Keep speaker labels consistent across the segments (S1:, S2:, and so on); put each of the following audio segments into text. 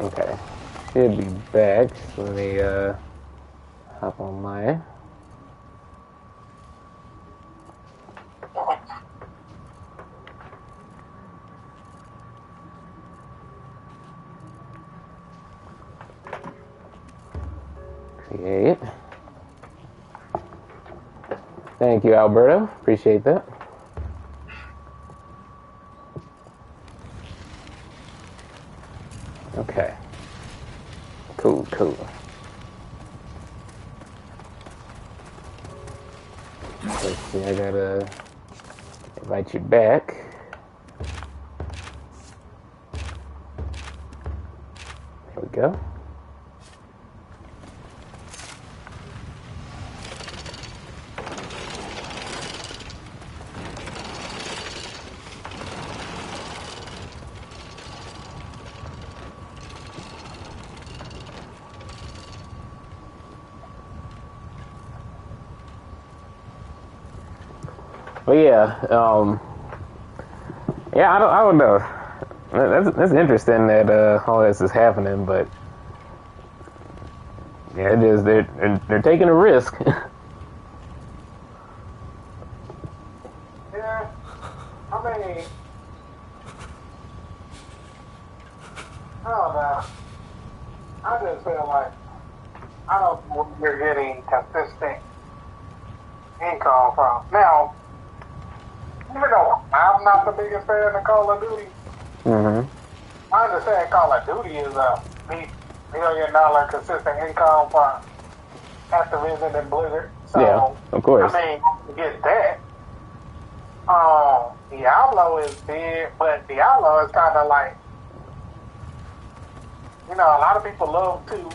S1: Okay. Should be back. So let me hop on mine. Create. Thank you, Alberto. Appreciate that. Okay. Cool. Let's see, I gotta invite you back. There we go. But yeah, I don't know. That's interesting that all this is happening, but yeah, it is. They're taking a risk.
S2: Yeah, I mean, I don't know. I just feel like I don't know where you're getting consistent income from. Now, even though I'm not the biggest fan of Call of Duty, I understand Call of Duty is a $1 million consistent income for Activision and Blizzard. So,
S1: Yeah, of course.
S2: I mean, you get that. Diablo is big, but Diablo is kind of like, a lot of people love 2.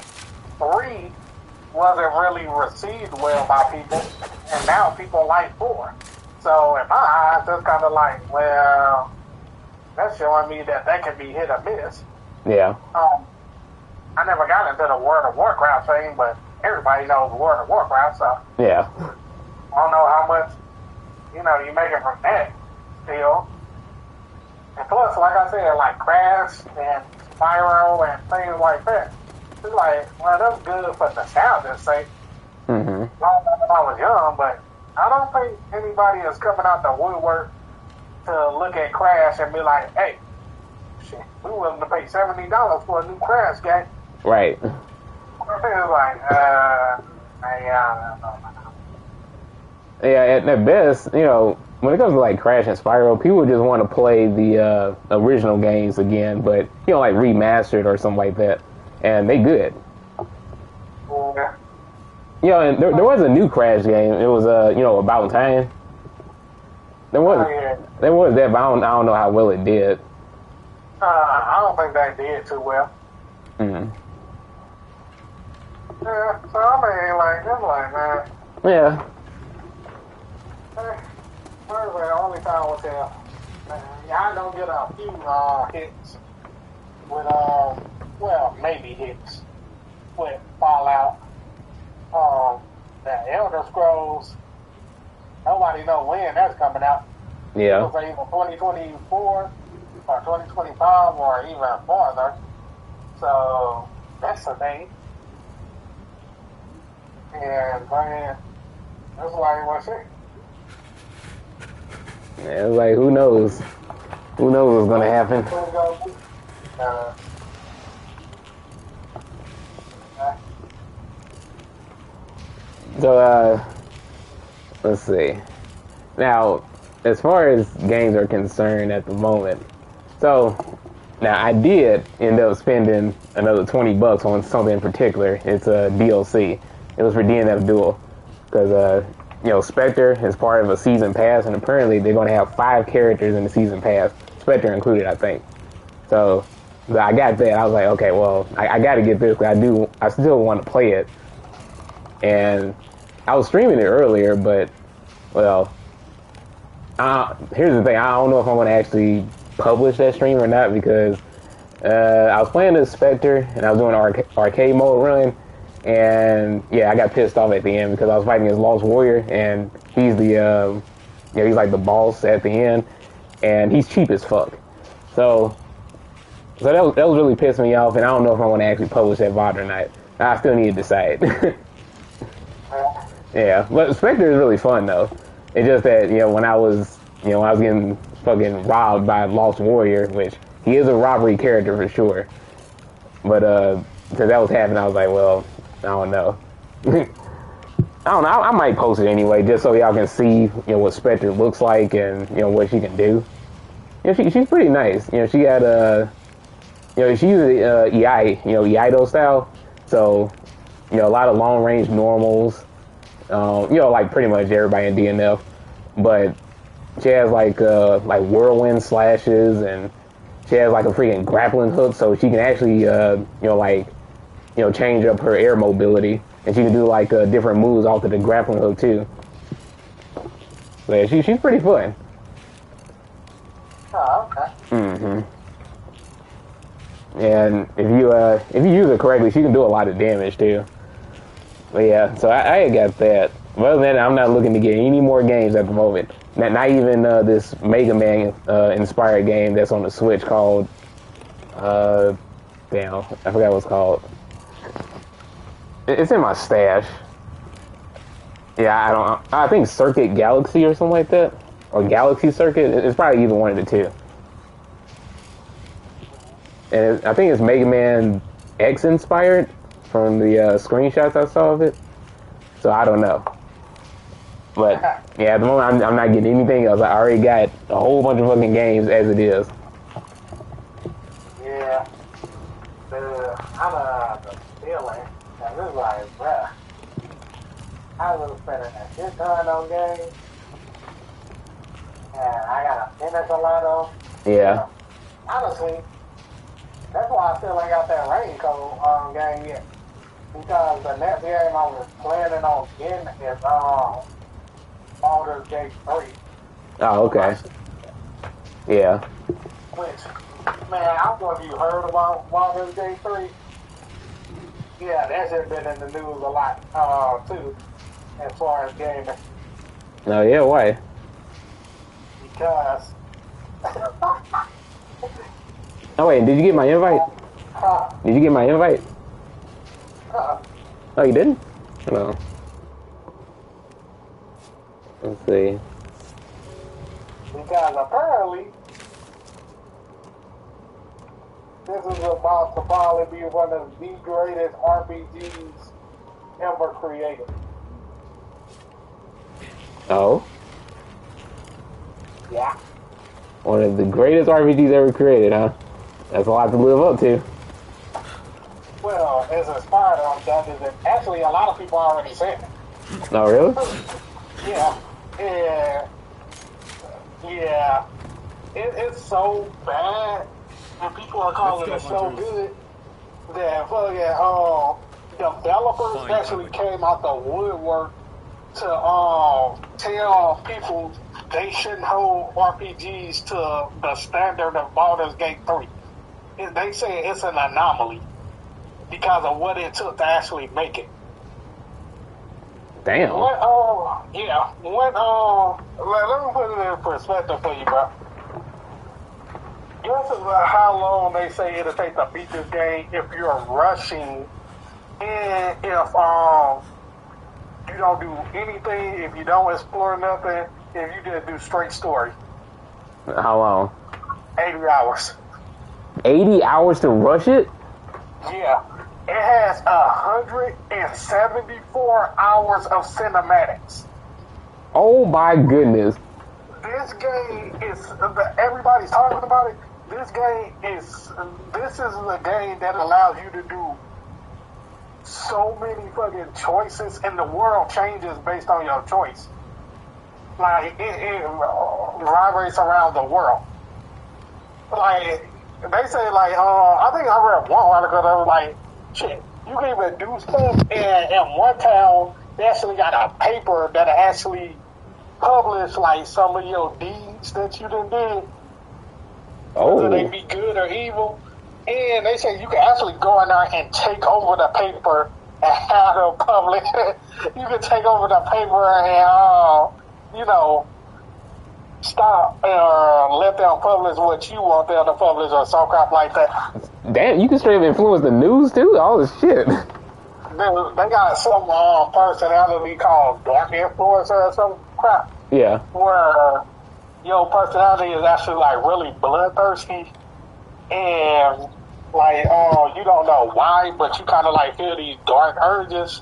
S2: 3 wasn't really received well by people, and now people like 4. So in my eyes, that's kind of like, well, that's showing me that can be hit or miss.
S1: Yeah.
S2: I never got into the World of Warcraft thing, but everybody knows World of Warcraft, so
S1: Yeah.
S2: I don't know how much, you make it from that still. And plus, like I said, like Crash and Spyro and things like that, it's like, well, that's good for nostalgia's sake. I don't know when I was young, but I don't think anybody is coming out the woodwork to look at Crash and be like, hey, shit, we willing to pay $70 for a new Crash game.
S1: Right.
S2: It's like, I don't know.
S1: Yeah, at best, when it comes to like Crash and Spyro, people just want to play the original games again, but like remastered or something like that, and they good.
S2: Yeah.
S1: And there was a new Crash game. It was About Time. There was that, but I don't know how well it did.
S2: I don't think they did too well. Yeah, so I mean, like, it's like, man.
S1: Yeah.
S2: Where's the only time will tell? I don't get a few hits with, maybe hits with Fallout. The Elder Scrolls, nobody knows when that's coming out.
S1: Yeah.
S2: It's either 2024 or 2025 or even farther. So that's the thing. And man, that's why I want to say.
S1: Yeah, it's like who knows? Who knows what's gonna happen? So let's see. Now, as far as games are concerned at the moment, so now I did end up spending another $20 on something in particular. It's a DLC. It was for DNF Duel because Spectre is part of a season pass, and apparently they're going to have 5 characters in the season pass, Spectre included, I think. So I got that. I was like, okay, well, I got to get this because I still want to play it. And I was streaming it earlier, but well, here's the thing: I don't know if I'm going to actually publish that stream or not because I was playing this Spectre and I was doing an arcade mode run. And yeah, I got pissed off at the end because I was fighting his Lost Warrior, and he's the he's like the boss at the end, and he's cheap as fuck. So So that was really pissing me off, and I don't know if I want to actually publish that VOD or not. I still need to decide. Yeah, but Spectre is really fun though. It's just that when I was getting fucking robbed by Lost Warrior, which he is a robbery character for sure. But since that was happening, I was like, well, I don't know. I don't know. I might post it anyway, just so y'all can see what Spectre looks like and what she can do. She's pretty nice. She got she uses Iaido style, so a lot of long range normals. Like pretty much everybody in DNF, but she has like whirlwind slashes, and she has like a freaking grappling hook, so she can actually change up her air mobility, and she can do like different moves off of the grappling hook too. So yeah, she's pretty fun.
S2: Oh, okay.
S1: Mm-hmm. And if you use it correctly, she can do a lot of damage too. But yeah, so I got that. But other than that, I'm not looking to get any more games at the moment. Not even this Mega Man inspired game that's on the Switch called damn, I forgot what it's called. It's in my stash. Yeah, I think Circuit Galaxy or something like that, or Galaxy Circuit. It's probably either one of the two. And I think it's Mega Man X inspired from the screenshots I saw of it. So I don't know. But yeah, at the moment I'm not getting anything else. I already got a whole bunch of fucking games as it is.
S2: Yeah. I'm the feeling. And this is like, bruh. I was spending a shit ton on games. And I gotta finish a lot of them.
S1: Yeah.
S2: Honestly, that's why I still ain't got that Raincoat game yet. Because the next game I was planning on getting is Baldur's Gate 3.
S1: Oh, okay. Yeah.
S2: Which, man, I don't know if you heard about Baldur's Gate 3. Yeah, that shit been in the news a lot, too, as far as gaming.
S1: Oh, yeah, why?
S2: Because...
S1: Oh, wait, did you get my invite? Did you get my invite? Oh, you didn't? No. Let's see.
S2: Because apparently, this is about to probably be one of the greatest RPGs ever created.
S1: Oh?
S2: Yeah.
S1: One of the greatest RPGs ever created, huh? That's a lot to live up to.
S2: Well, it's inspired on Dungeons, and actually a lot of people already said it.
S1: Oh, really?
S2: Yeah. Yeah. It's so bad, and people are calling it so good that fucking developers actually came out the woodwork to tell people they shouldn't hold RPGs to the standard of Baldur's Gate 3. And they say it's an anomaly because of what it took to actually make it.
S1: Damn.
S2: Let me put it in perspective for you, bro. Guess about how long they say it'll take to beat this game if you're rushing, and if you don't do anything, if you don't explore nothing, if you just do straight story.
S1: How long?
S2: 80 hours.
S1: 80 hours to rush it?
S2: Yeah. It has 174 hours of cinematics.
S1: Oh my goodness.
S2: This game is, everybody's talking about it. This is a game that allows you to do so many fucking choices, and the world changes based on your choice. Like, it vibrates around the world. Like, they say, like, I think I read one article that was like, shit, you can even do stuff, and in one town, they actually got a paper that actually published, like, some of your deeds that you done did.
S1: Oh.
S2: Whether they be good or evil. And they say you can actually go in there and take over the paper and have it public. You can take over the paper and, stop let them publish what you want them to publish or some crap like that.
S1: Damn, you can straight up influence the news too? All this shit.
S2: They got some personality called dark influencer or some crap.
S1: Yeah.
S2: Where your personality is actually like really bloodthirsty and like you don't know why, but you kind of like feel these dark urges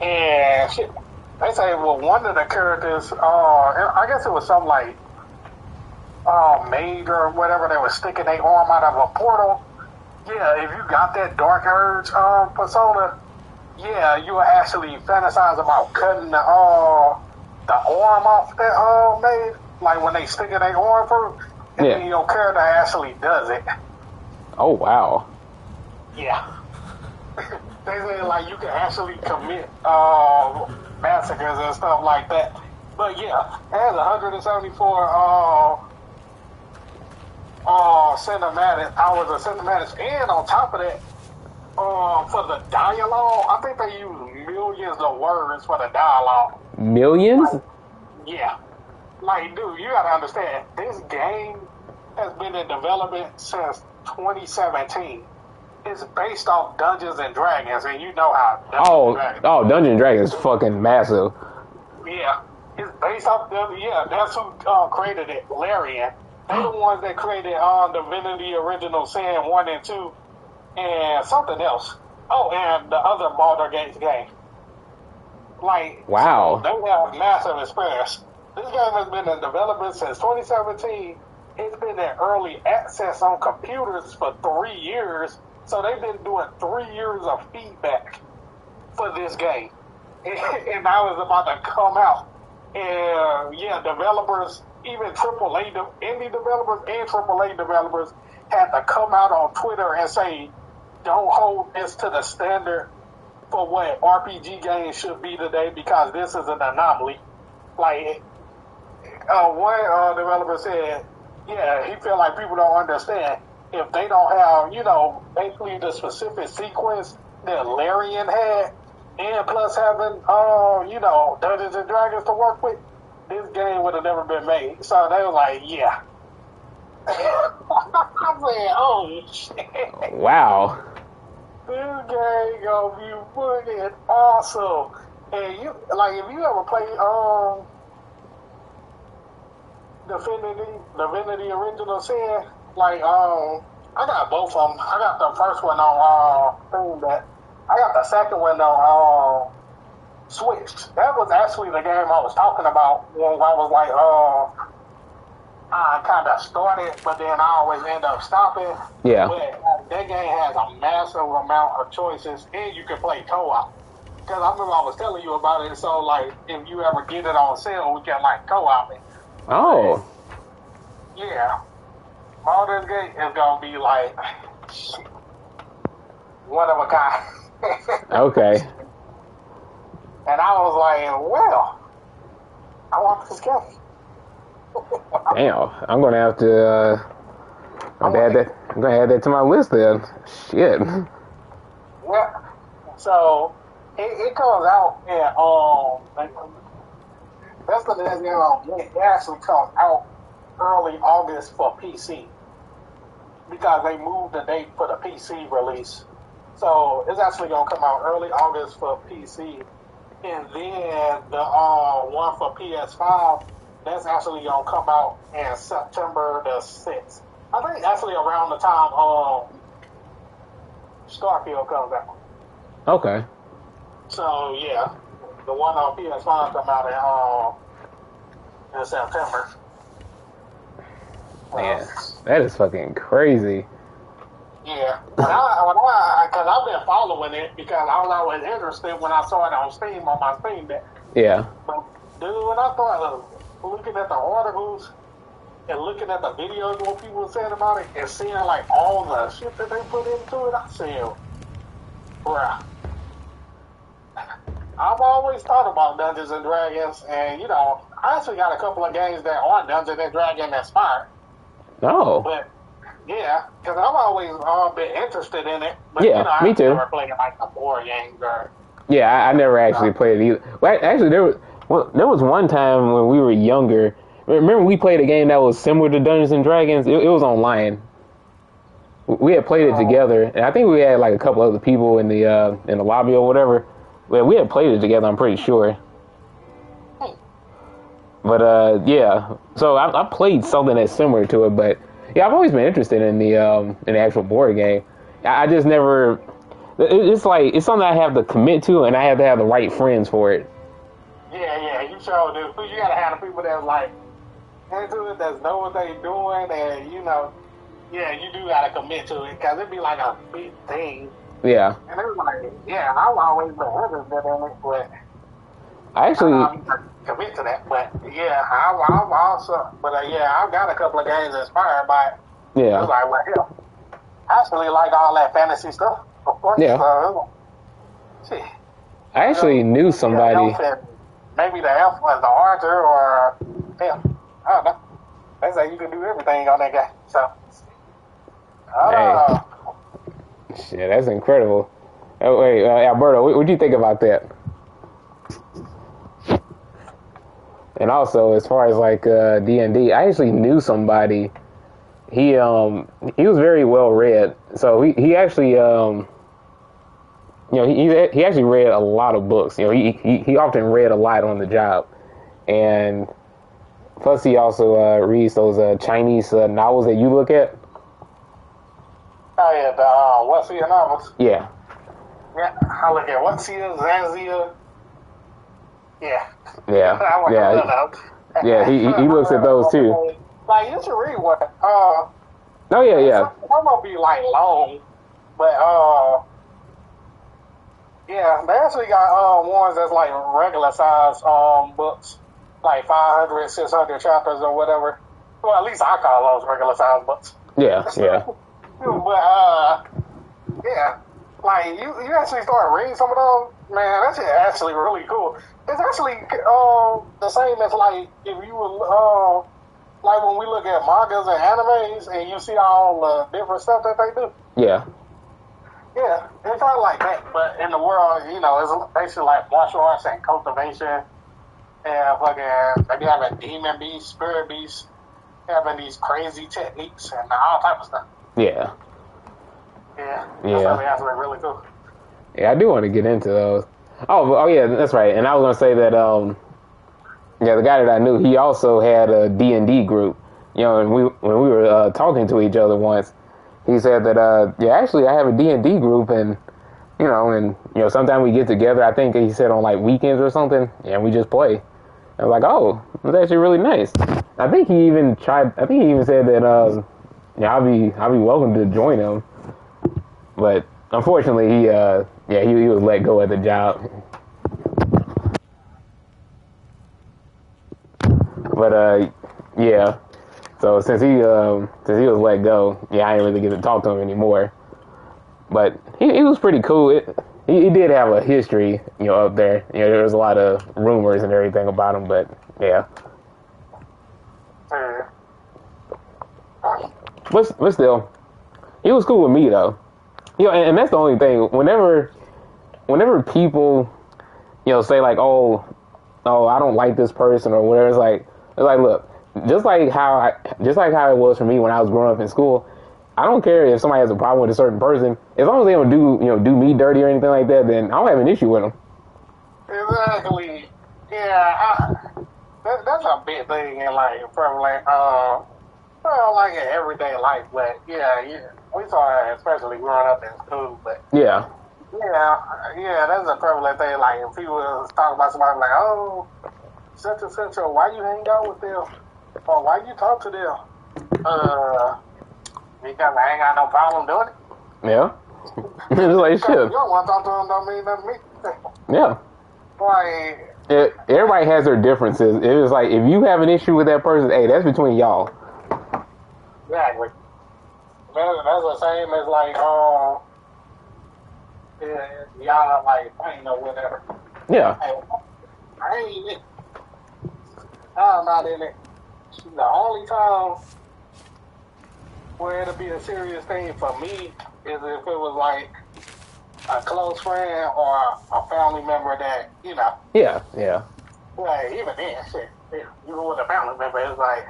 S2: and shit. They say, well, one of the characters, I guess it was some like maid or whatever that was sticking their arm out of a portal. Yeah, if you got that dark urge persona, yeah, you will actually fantasize about cutting the arm off that maid, like when they sticking their arm through, and then your character actually does it.
S1: Oh wow.
S2: Yeah. They say like you can actually commit massacres and stuff like that. But yeah, it has 174 hours of cinematics, and on top of that, for the dialogue, I think they use millions of words for the dialogue.
S1: Millions?
S2: Like, yeah. Like, dude, you gotta understand, this game has been in development since 2017. It's based off Dungeons and Dragons, and you know how
S1: Dungeons and Dragons is fucking massive.
S2: Yeah. It's based off them. Yeah, that's who created it, Larian. They're the ones that created Divinity Original Sin 1 and 2 and something else. Oh, and the other Baldur's Gate game. Like,
S1: wow.
S2: So they have massive experience. This game has been in development since 2017. It's been in early access on computers for 3 years. So they've been doing 3 years of feedback for this game. And now it's about to come out. And yeah, developers, even indie developers and AAA developers had to come out on Twitter and say, don't hold this to the standard for what RPG games should be today, because this is an anomaly. Like, one developer said, yeah, he feel like people don't understand. If they don't have, basically the specific sequence that Larian had, and plus having, Dungeons and Dragons to work with, this game would have never been made. So they were like, yeah. I'm saying, oh, shit.
S1: Wow.
S2: This game gonna be fucking awesome. And if you ever play, Divinity Original Sin, I got both of them. I got the first one on, I got the second one on Switch. That was actually the game I was talking about when I was like, I kind of started, but then I always end up stopping.
S1: Yeah.
S2: But that game has a massive amount of choices, and you can play co-op. Because I remember I was telling you about it, so, if you ever get it on sale, we can, co-op it.
S1: Oh.
S2: Yeah. Baldur's Gate is going to be, one of a kind.
S1: Okay.
S2: And I was like, well, I want this game.
S1: Damn, I'm gonna have to. I'm gonna add that to my list then. Shit.
S2: Yeah. So it comes out in that's the next game. It actually comes out early August for PC because they moved the date for the PC release. So it's actually gonna come out early August for PC, and then the one for PS5. That's actually going to come out in September the 6th. I think actually around the time Starfield comes out.
S1: Okay.
S2: So, yeah. The one on PS5 come out in September.
S1: Man, that is fucking crazy.
S2: Yeah. Because I've been following it because I was always interested when I saw it on Steam, on my Steam Deck.
S1: Yeah.
S2: But, dude, when I thought looking at the articles and looking at the videos what people were saying about it and seeing all the shit that they put into it, I said, bruh, I've always thought about Dungeons and Dragons, and I actually got a couple of games that are Dungeons and Dragons inspired.
S1: Oh.
S2: But yeah, because I've always been interested in it. But
S1: yeah, me too.
S2: I've never played the board games or.
S1: Yeah, I never actually played it either. Well, actually, there was one time when we were younger, Remember we played a game that was similar to Dungeons and Dragons? It was online. We had played it together, and I think we had like a couple other people in the lobby or whatever. Well, we had played it together, I'm pretty sure. But yeah, so I played something that's similar to it. But yeah, I've always been interested in the actual board game. I just never. It's like it's something I have to commit to, and I have to have the right friends for it.
S2: Yeah, you sure do. You gotta have the people that's like into it, that know what they doing, and you know, yeah, you do gotta commit to it because it'd be like a big thing.
S1: Yeah.
S2: And it was like, yeah, I've always been interested in it, but
S1: I actually
S2: commit to that. But yeah, I've also, but yeah, I've got a couple of games inspired by it.
S1: Yeah.
S2: It was like, well, yeah, I actually like all that fantasy stuff, of course.
S1: Yeah.
S2: See,
S1: I actually knew somebody.
S2: Maybe the elf was the Arthur, or yeah, I don't know. They say you can do everything on that guy. So,
S1: hey. Shit, that's incredible. Oh, wait, Alberto, what do you think about that? And also, as far as like D&D, I actually knew somebody. He was very well read, so he actually he actually read a lot of books. You know, he often read a lot on the job, and plus he also reads those Chinese novels that you look at.
S2: Oh yeah, the Westfield novels.
S1: Yeah.
S2: Yeah, I look at Westfield, Zanzia. Yeah.
S1: Yeah, he looks at those too.
S2: Like you should read one.
S1: Oh yeah.
S2: Some will be like long, but yeah, they actually got ones that's like regular size books, like 500, 600 chapters or whatever. Well, at least I call those regular size books.
S1: Yeah.
S2: But yeah, like you actually start reading some of those, man. That's actually really cool. It's actually the same as like if you were like when we look at mangas and animes and you see all the different stuff that they do.
S1: Yeah.
S2: Yeah, it's kind of like that, but in the world, you know, it's basically like martial arts and cultivation, and fucking maybe having demon beasts, spirit beasts, having these crazy techniques and all type of stuff.
S1: Yeah.
S2: Yeah. That's really cool.
S1: Yeah, I do want to get into those. Oh yeah, that's right. And I was gonna say that the guy that I knew, he also had a D&D group. You know, and when we were talking to each other once, he said that actually I have a D&D group, and you know sometimes we get together. I think he said on like weekends or something, and we just play. I was like, oh, that's actually really nice. I think he even said that I'll be welcome to join him, but unfortunately he was let go at the job. But yeah. So since he was let go, yeah, I didn't really get to talk to him anymore. But he was pretty cool. He did have a history, you know, up there. You know, there was a lot of rumors and everything about him, but yeah. But still, he was cool with me though. You know, and that's the only thing. Whenever people, you know, say like, oh, I don't like this person or whatever, it's like look. Just like how it was for me when I was growing up in school, I don't care if somebody has a problem with a certain person. As long as they don't do me dirty or anything like that, then I don't have an issue with them.
S2: Exactly. Yeah, that's a big thing in like prevalent, like in everyday life. But yeah, we saw it especially growing up in school. But
S1: yeah,
S2: that's a prevalent thing. Like if people talk about somebody like, oh, such and such, or why you hang out with them? Or why you talk to them? Because I ain't got no problem doing it.
S1: Yeah. It's like shit.
S2: You don't want to talk to them, don't mean nothing to me.
S1: Yeah.
S2: Like,
S1: everybody has their differences. It was like, if you have an issue with that person, hey, that's between y'all.
S2: Exactly. That's the same as like, y'all like fighting or whatever.
S1: Yeah.
S2: Hey, I ain't in it. I'm not in it. The only time where it'll be a serious thing for me is if it was like a close friend or a family member that, you know.
S1: Yeah.
S2: Well, even then, shit. even with a family member, it's like,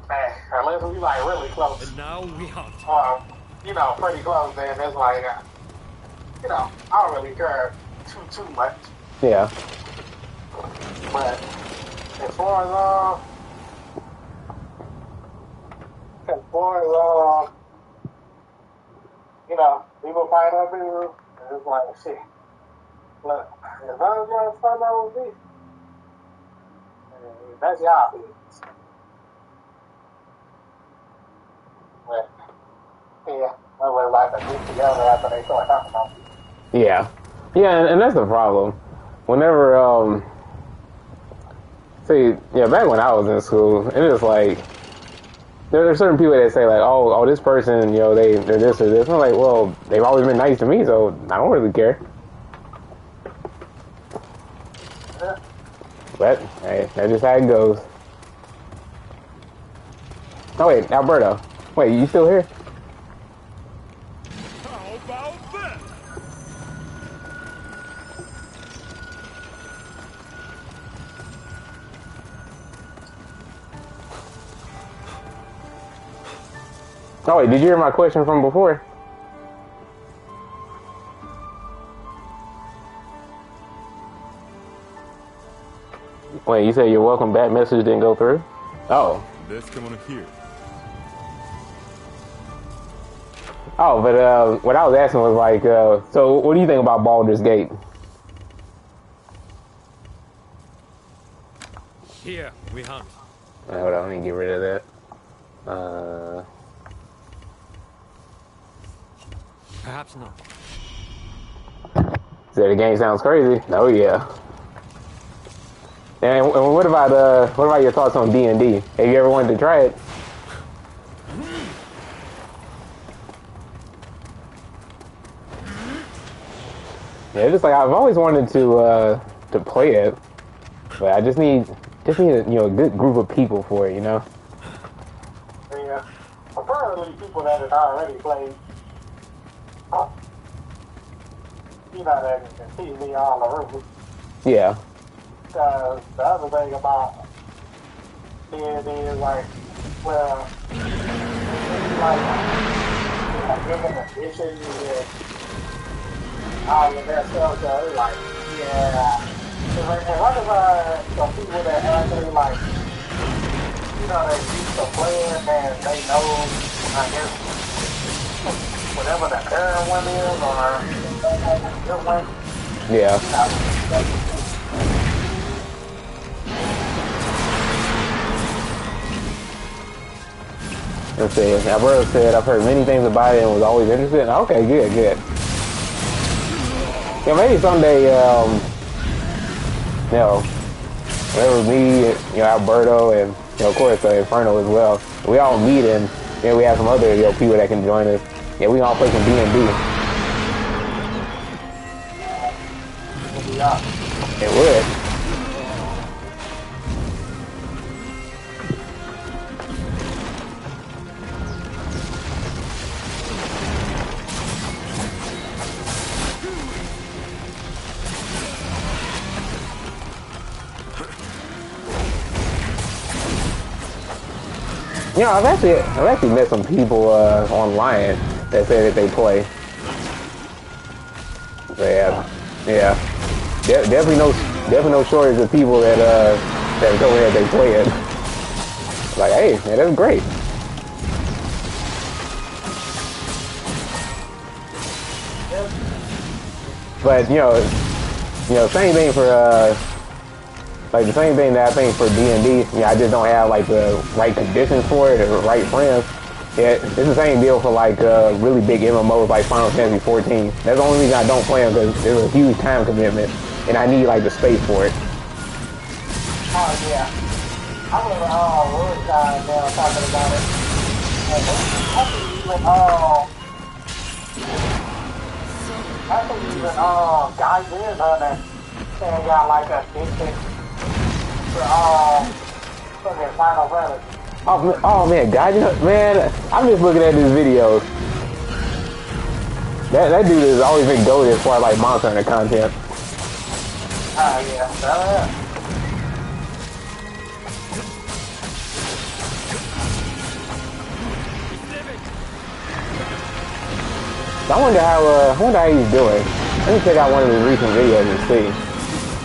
S2: man, unless we like really close.
S3: And now we hunt.
S2: Or, you know, pretty close, then it's like, you know, I don't really care too much.
S1: Yeah.
S2: But as far as you know, people find out people, it's like shit. Look, if I was gonna start out with me, that's y'all business. But yeah, I would like to get together after they start talking about it.
S1: Yeah. Yeah, and that's the problem. Whenever, see, yeah, back when I was in school, it was like, there are certain people that say like, oh, this person, you know, they're this or this. I'm like, well, they've always been nice to me, so I don't really care.
S2: Yeah.
S1: But hey, that's just how it goes. Oh wait, Alberto, wait, you still here?
S3: How about that?
S1: Oh wait, did you hear my question from before? Wait, you said your welcome back message didn't go through? Oh.
S3: Let's come on here.
S1: Oh, but what I was asking was like, so what do you think about Baldur's Gate?
S3: Here we hunt.
S1: Hold on, let me get rid of that.
S3: Perhaps not.
S1: So the game sounds crazy. Oh yeah. And what about your thoughts on D&D? Have you ever wanted to try it? Yeah, just like I've always wanted to play it, but I just need a, you know, a good group of people for it, you know.
S2: Yeah. Apparently, people that had already played, you know, that can teach me all the rules.
S1: Yeah.
S2: Because the other thing about D&D is like, well, it's like giving addition and all of that stuff. So it's like, yeah. And what about some people that actually like, you know, they used to playing and they know, I guess, whatever the current one is or the good one.
S1: Yeah.
S2: You know,
S1: Let's see. Alberto said, I've heard many things about it and was always interested. Okay, good. Yeah, maybe someday, you know, whenever me, you know, Alberto, and, you know, of course, Inferno as well, we all meet and then we have some other, you know, people that can join us. Yeah, we can all play some D&D. It would. You know, I've actually met some people online that say that they play. So, yeah. Definitely no shortage of people that go ahead they play it. Like, hey, man, that's great. But you know, same thing for like the same thing that I think for D&D, yeah, I just don't have like the right conditions for it or the right friends. Yeah, it's the same deal for like really big MMOs like Final Fantasy 14. That's the only reason I don't play them, because there's a huge time commitment and I need like the space for it.
S2: Oh yeah, I remember one time they were talking about it. Guys in on that, they got like a big fucking Final Fantasy.
S1: Oh man, God, man, I'm just looking at this video. That dude has always been goated as far as like Monster Hunter content.
S2: Yeah.
S1: I wonder how he's doing. Let me check out one of his recent videos and see.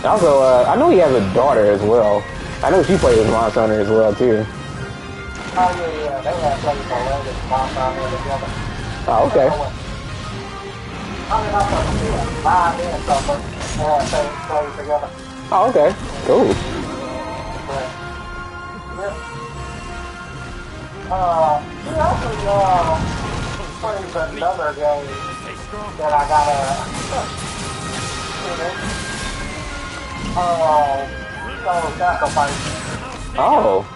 S1: Also, I know he has a daughter as well. I know she plays Monster Hunter as well too.
S2: Oh yeah, they have played for Legends Monster Hunter together.
S1: Oh, okay.
S2: I mean, I'm like, 5 minutes something. They have played together.
S1: Oh, okay. Cool.
S2: But, yeah. He actually, plays another game that I gotta, Sacrifice.
S1: Oh.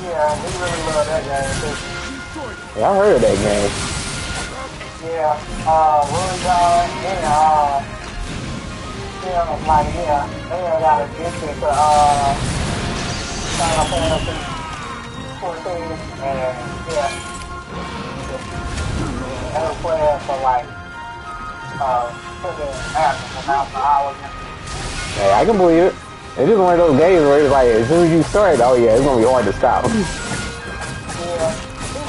S2: Yeah, he really loved that game too.
S1: Yeah, I heard of that game.
S2: Yeah, really good, yeah, like, yeah, they got addicted to, Final Fantasy 14, and, yeah, they were playing for, like, half an hour.
S1: Hey, I can believe it. It's just one of those games where it's like, as soon as you start, oh yeah, it's gonna be hard to stop.
S2: Yeah, he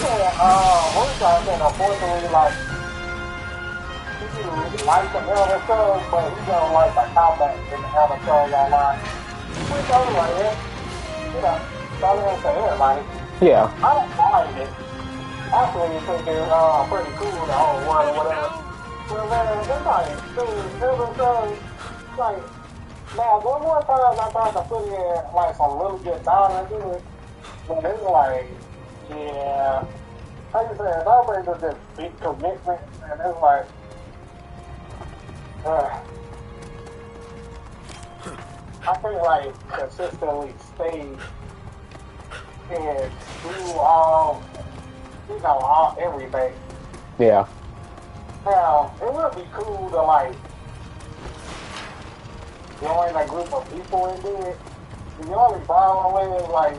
S2: said, what was I saying, unfortunately, like, he likes the Elder Scrolls, but he don't like the combat in the Elder Scrolls Online. Which I was like, yeah, you know, probably ain't for everybody.
S1: Yeah.
S2: I don't mind it. Actually, you think it's pretty cool, the whole world or whatever. But man, it's like, dude, Elder Scrolls, like, now, one more time I tried to put in, like, some really good dollars into it, but it's like, yeah, like you said, that brings us this big commitment, and it's like, I feel like consistently stay and do all, you know, everything.
S1: Yeah.
S2: Now, it would be cool to, like, join a group of people and do it. The only problem is, like,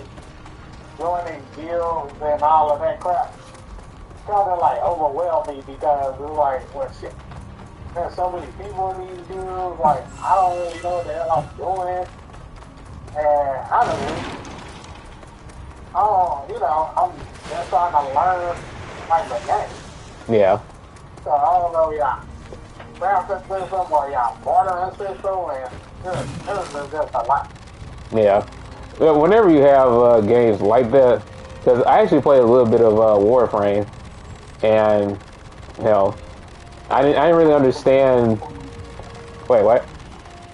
S2: joining guilds and all of that crap kind of, like, overwhelmed me because it's like, well, shit, there's so many people in these guilds, like, I don't really know what the hell I'm doing. And I don't know, you know, I'm just trying to learn, like, the game.
S1: Yeah.
S2: So I don't know, yeah. Graphic system or yeah, bordering system, and it's just a lot.
S1: Yeah. Well, whenever you have games like that, because I actually played a little bit of Warframe, and you know, I didn't really understand. Wait, what?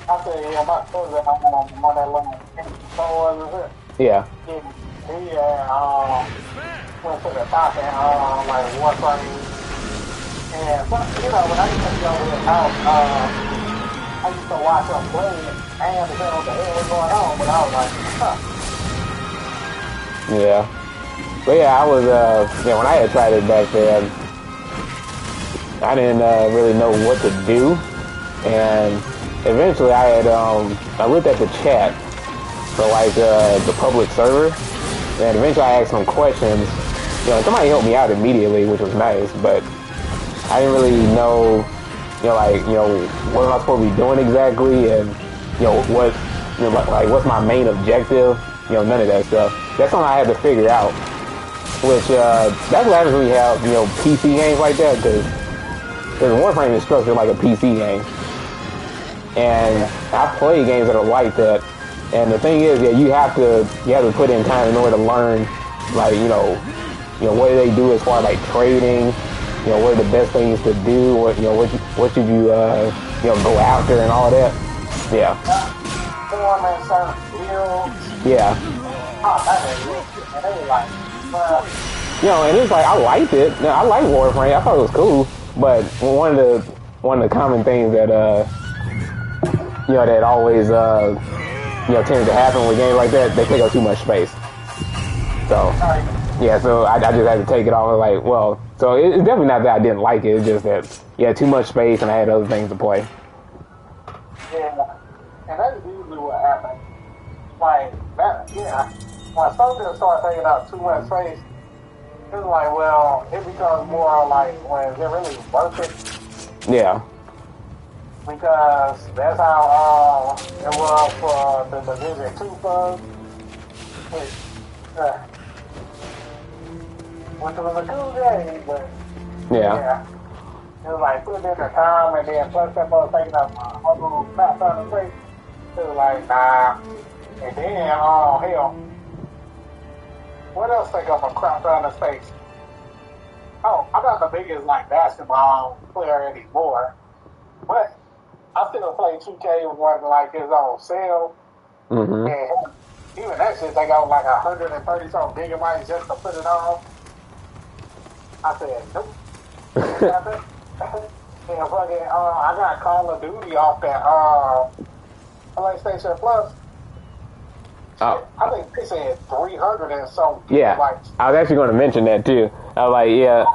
S2: I said, yeah, my cousin, I'm on that little stores, is it?
S1: Yeah.
S2: He went to the top and like Warframe. And, you know, when I used to go to his house, I used to watch him play it and depending on what the hell was going on, but I was like, huh.
S1: Yeah. But yeah, I was, yeah, when I had tried it back then, I didn't really know what to do. And eventually I had, I looked at the chat for like the public server. And eventually I asked some questions. You know, somebody helped me out immediately, which was nice, but I didn't really know, you know, like, you know, what am I supposed to be doing exactly, and, you know, what, you know, like what's my main objective, you know, none of that stuff. That's something I had to figure out, which, that's what happens when you have, you know, PC games like that, because Warframe is structured like a PC game, and I play games that are like that, and the thing is, yeah, you have to put in time in order to learn, like, you know, what do they do as far as, like, trading, you know, what are the best things to do, what, you know, what should you, you know, go after and all that. Yeah. Yeah. You know, and it's like, I liked it. I like Warframe. I thought it was cool. But one of the common things that, you know, that always, you know, tends to happen with games like that, they take up too much space. So, yeah, so I just had to take it off. Like, well, so it's definitely not that I didn't like it. It's just that, yeah, too much space and I had other things to play.
S2: Yeah, and that's usually what happens. Like, that, yeah, when something starts taking up too much space, it's like, well, it becomes more like, when is it really worth it?
S1: Yeah.
S2: Because that's how it was for the Division 2 funds. Which was a cool game, but
S1: yeah.
S2: It was like putting in the time and then plus that mother taking up a little crap on the face. It was like, nah. And then, oh, hell. What else take up a crap on his face? Oh, I'm not the biggest, like, basketball player anymore. But I still play 2K with one, like, his own sale.
S1: Mm-hmm.
S2: And even that shit, they got like 130 some gigabytes just to put it on. I said, nope. And fucking, I got Call of Duty off that PlayStation Plus.
S1: Oh.
S2: I think they said 300 and some
S1: Yeah,
S2: gigabytes.
S1: I was actually going to mention that too. I was like, yeah.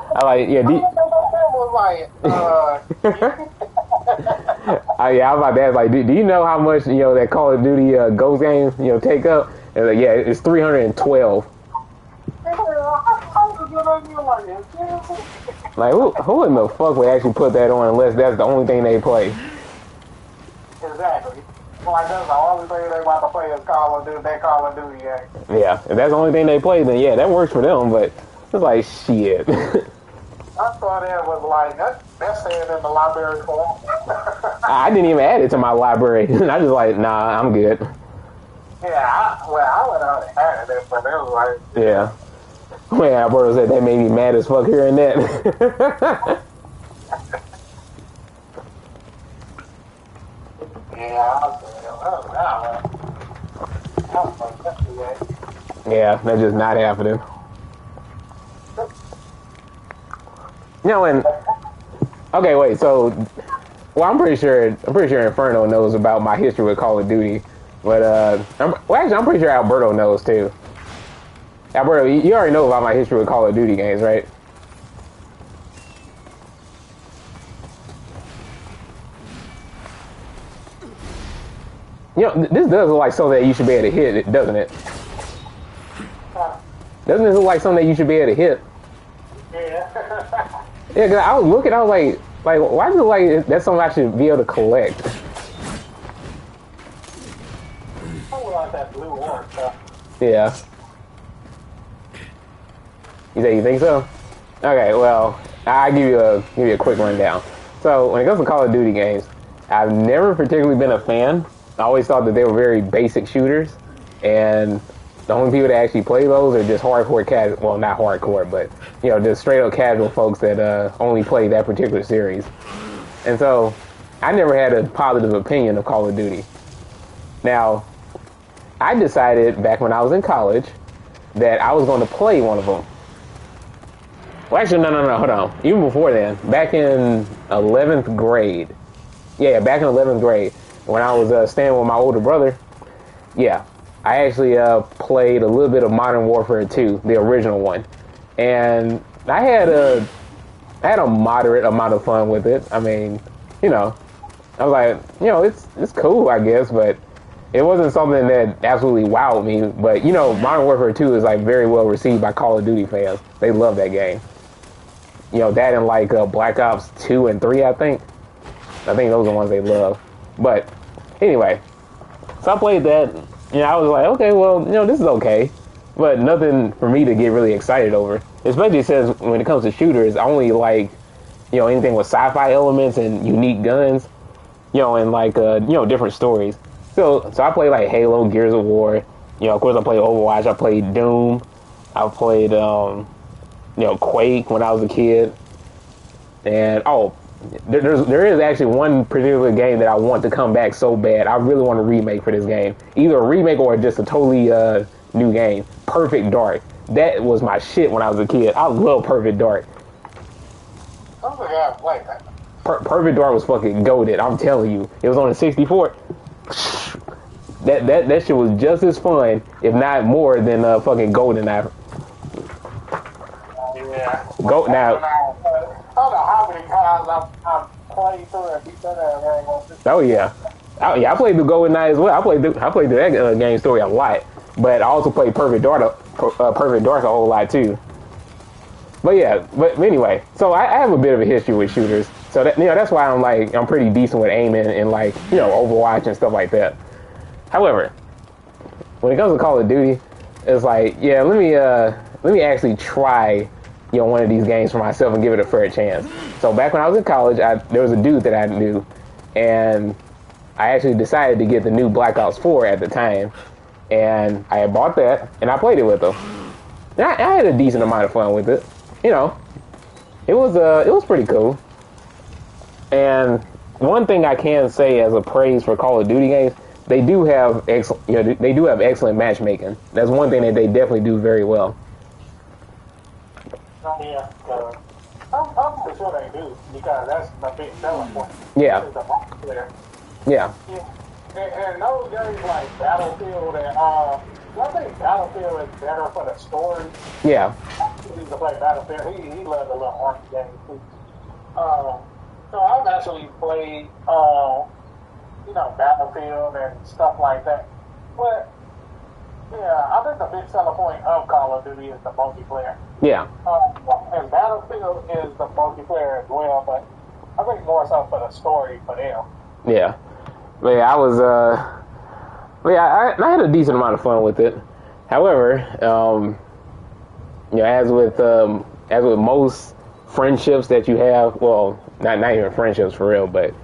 S1: Yeah, I was about to ask, like, do you know how much, that Call of Duty Ghost game, take up? And like, yeah, it's 312. Like, who in the fuck would actually put that on unless that's the only thing they play?
S2: Exactly. Like, that's the only thing they about to play is Call of Duty, that Call of Duty game.
S1: Yeah, if that's the only thing they play, then yeah, that works for them, but it's like, shit.
S2: I thought that was like, that's staying in the library form.
S1: I didn't even add it to my library. I just like, nah, I'm good.
S2: Yeah, I went out and added it, but it was like...
S1: Yeah. Well, Alberto said that made me mad as fuck hearing that. Yeah, that's just not happening. And okay, wait. So, well, I'm pretty sure Inferno knows about my history with Call of Duty, but I'm pretty sure Alberto knows too. Alberto, you already know about my history with Call of Duty games, right? This does look like something that you should be able to hit, doesn't it? Doesn't this look like something that you should be able to hit?
S2: Yeah.
S1: Yeah, cause I was looking, I was like, why is it like that's something I should be able to collect?
S2: I like that blue orange stuff.
S1: Yeah. You think so? Okay, well, I'll give you a quick rundown. So when it comes to Call of Duty games, I've never particularly been a fan. I always thought that they were very basic shooters, and the only people that actually play those are just hardcore casual. Well, not hardcore, but just straight up casual folks that only play that particular series. And so I never had a positive opinion of Call of Duty. Now, I decided back when I was in college that I was going to play one of them. Well, actually, no, hold on. Even before then, back in 11th grade. Yeah, back in 11th grade, when I was staying with my older brother, yeah, I actually played a little bit of Modern Warfare 2, the original one. And I had a moderate amount of fun with it. I mean, I was like, it's cool, I guess, but it wasn't something that absolutely wowed me. But, Modern Warfare 2 is like very well received by Call of Duty fans. They love that game. That and like Black Ops 2 and 3, I think. I think those are the ones they love. But anyway, so I played that. I was like, okay, well, this is okay. But nothing for me to get really excited over. Especially since when it comes to shooters, I only like, anything with sci-fi elements and unique guns, and like, different stories. So I played like Halo, Gears of War. Of course I played Overwatch. I played Doom. I played, Quake when I was a kid. And, there is actually one particular game that I want to come back so bad. I really want a remake for this game. Either a remake or just a totally new game. Perfect Dark. That was my shit when I was a kid. I love Perfect Dark.
S2: Oh, yeah, I played that.
S1: Perfect Dark was fucking goated. I'm telling you. It was on the 64. That shit was just as fun, if not more, than fucking GoldenEye.
S2: Yeah.
S1: Go now.
S2: I don't know how many times I've played through and beat that ass.
S1: Oh yeah, I played the GoldenEye as well. I played that game story a lot, but I also played Perfect Dark a whole lot too. But yeah, but anyway, so I have a bit of a history with shooters, so that that's why I'm pretty decent with aiming and like Overwatch and stuff like that. However, when it comes to Call of Duty, it's like let me actually try one of these games for myself and give it a fair chance. So back when I was in college, there was a dude that I knew, and I actually decided to get the new Black Ops 4 at the time, and I had bought that, and I played it with him. And I had a decent amount of fun with it. You know, it was pretty cool. And one thing I can say as a praise for Call of Duty games, they do have excellent matchmaking. That's one thing that they definitely do very well.
S2: Yeah, I'm pretty sure they do, because that's my big selling point.
S1: Yeah.
S2: It's the multiplayer.
S1: Yeah.
S2: And those games like Battlefield and I think Battlefield is better for the story.
S1: Yeah.
S2: He used to play Battlefield. He loves a little arcade game too. So I've actually played Battlefield and stuff like that. But yeah, I think the big selling point of Call of Duty is the multiplayer.
S1: Yeah.
S2: And Battlefield is the multiplayer as well, but I think more so for the story for them.
S1: Yeah. But yeah, I had a decent amount of fun with it. However, as with most friendships that you have, well, not even friendships for real, but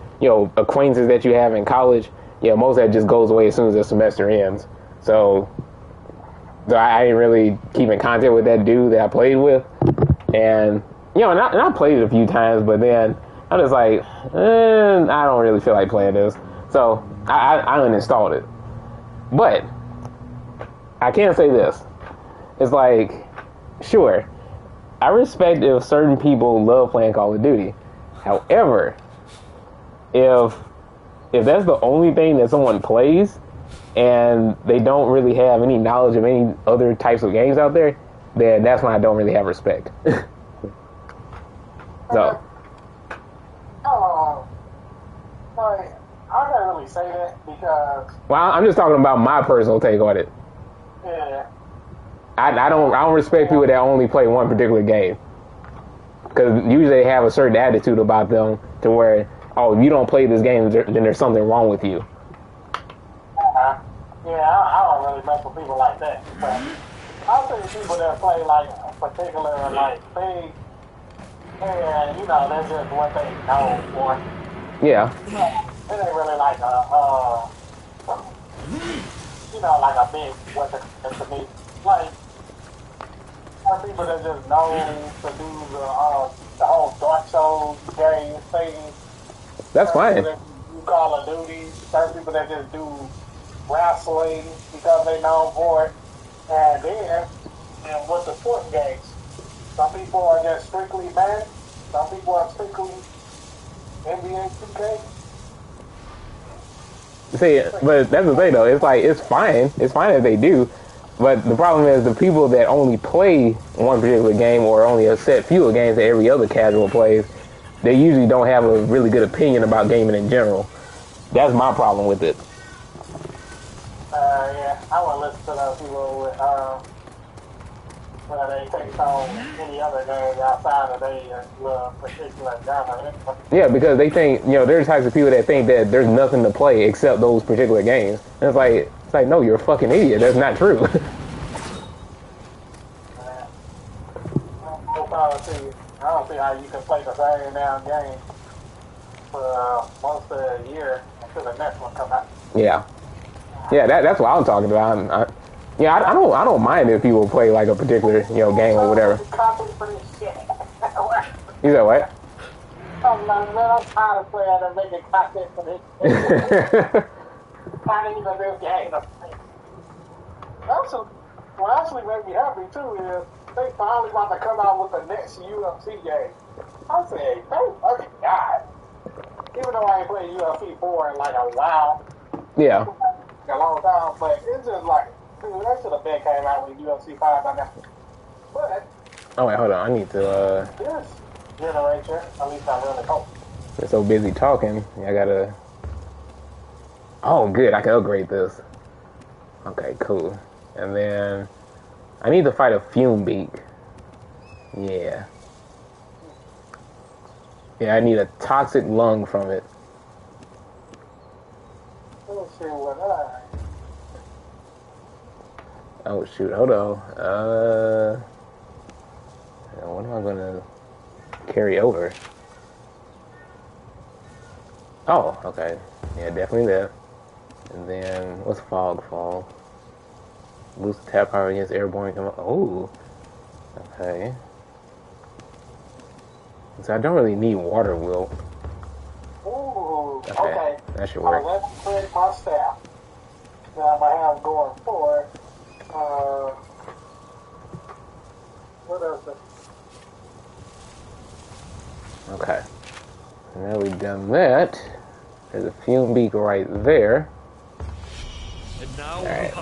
S1: acquaintances that you have in college, most of that just goes away as soon as the semester ends. So I didn't really keep in contact with that dude that I played with, and I played it a few times, but then I was like, I don't really feel like playing this, so I uninstalled it. But I can say this: it's like, sure, I respect if certain people love playing Call of Duty. However, if that's the only thing that someone plays, and they don't really have any knowledge of any other types of games out there, then that's when I don't really have respect. So.
S2: I can't really say that because.
S1: Well, I'm just talking about my personal take on it.
S2: Yeah.
S1: I don't respect people that only play one particular game, because usually they have a certain attitude about them to where, if you don't play this game, then there's something wrong with you.
S2: Yeah, I don't really mess with people like that. But I've seen people that play like a particular thing, and that's just what they know for.
S1: Yeah.
S2: It ain't really like a big weapon to me. Like some people that just know to do the whole Dark Souls game thing.
S1: That's fine.
S2: Do Call of Duty. Certain people that just do wrestling because they know for it. And then with the sports games, some people are just strictly Madden. Some people are strictly NBA 2K.
S1: See, but that's the thing though. It's like, it's fine. It's fine if they do. But the problem is the people that only play one particular game, or only a set few of games that every other casual plays, they usually don't have a really good opinion about gaming in general. That's my problem with it.
S2: Yeah, I wouldn't listen to those people with, when they take on any other games outside of their particular genre.
S1: Yeah, because they think, there's types of people that think that there's nothing to play except those particular games. And it's like, no, you're a fucking idiot. That's not true.
S2: No power to you. I don't see how you can play the same damn game for most of the year until the next one come out.
S1: Yeah. Yeah, that's what I'm talking about. I don't mind if people play like a particular, game or whatever. You said what?
S2: I'm tired of playing and making content for this. Not even this game. What actually made me happy too is they finally about to come out with the next UFC game. I said, thank fucking God. Even though I ain't played UFC 4 in like a while.
S1: Yeah.
S2: A long time, but it's just like, dude, that should have been came out with UFC 5 by now. But
S1: oh wait, hold on. I need to.
S2: This generation, at least I really hope.
S1: You're so busy talking. I gotta. Oh, good. I can upgrade this. Okay, cool. And then I need to fight a fume beak. Yeah. Yeah, I need a toxic lung from it.
S2: Let's see what I.
S1: Oh shoot, hold on. what am I gonna carry over? Oh, okay. Yeah, definitely that. And then, what's fog fall? Boost tap power against airborne. Oh, okay. So I don't really need water wilt.
S2: Ooh, okay.
S1: That should work.
S2: Let's click my staff that I'm going to have going forward. What else?
S1: Okay. So now we've done that. There's a fume beaker right there.
S3: And now
S1: Alright.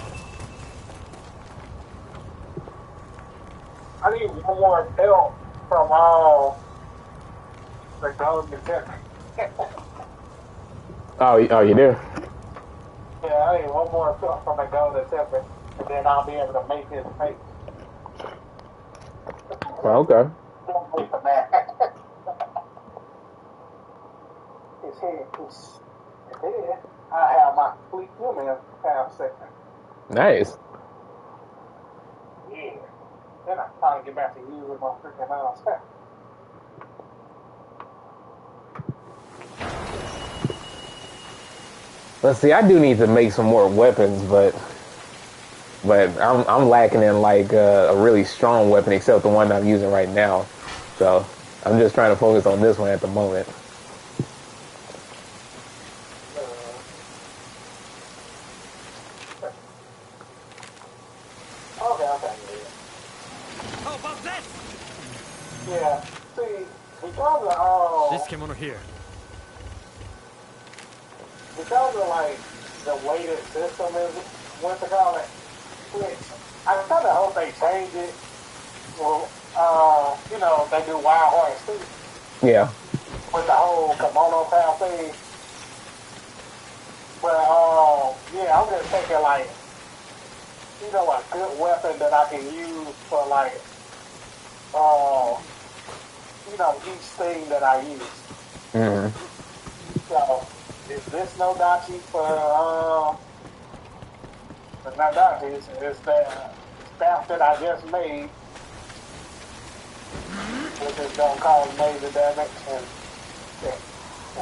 S2: I need one more belt from the gold detector.
S1: Oh, you do?
S2: Yeah, I need one more belt from the gold detector, and then I'll be able to make his face.
S1: Well, okay.
S2: Don't wait for that. His head is. And then I have my complete human half second.
S1: Nice.
S2: Yeah. Then I'm trying to get back to using my freaking stuff.
S1: Let's see. I do need to make some more weapons, but I'm lacking in like a really strong weapon, except the one I'm using right now. So I'm just trying to focus on this one at the moment.
S2: Okay.
S3: How about that?
S2: Yeah. See, because of
S3: This came on here.
S2: because of like the weighted system is what to call it, which I kind of hope they change it. Well, they do wild horse too
S1: Yeah.
S2: with the whole kimono style thing. But yeah, I'm just thinking like, a good weapon that I can use for like, each thing that I use.
S1: Mm-hmm.
S2: So, is this no dachi for the Nadachi? It's the staff that I just made, which is gonna cause major damage, and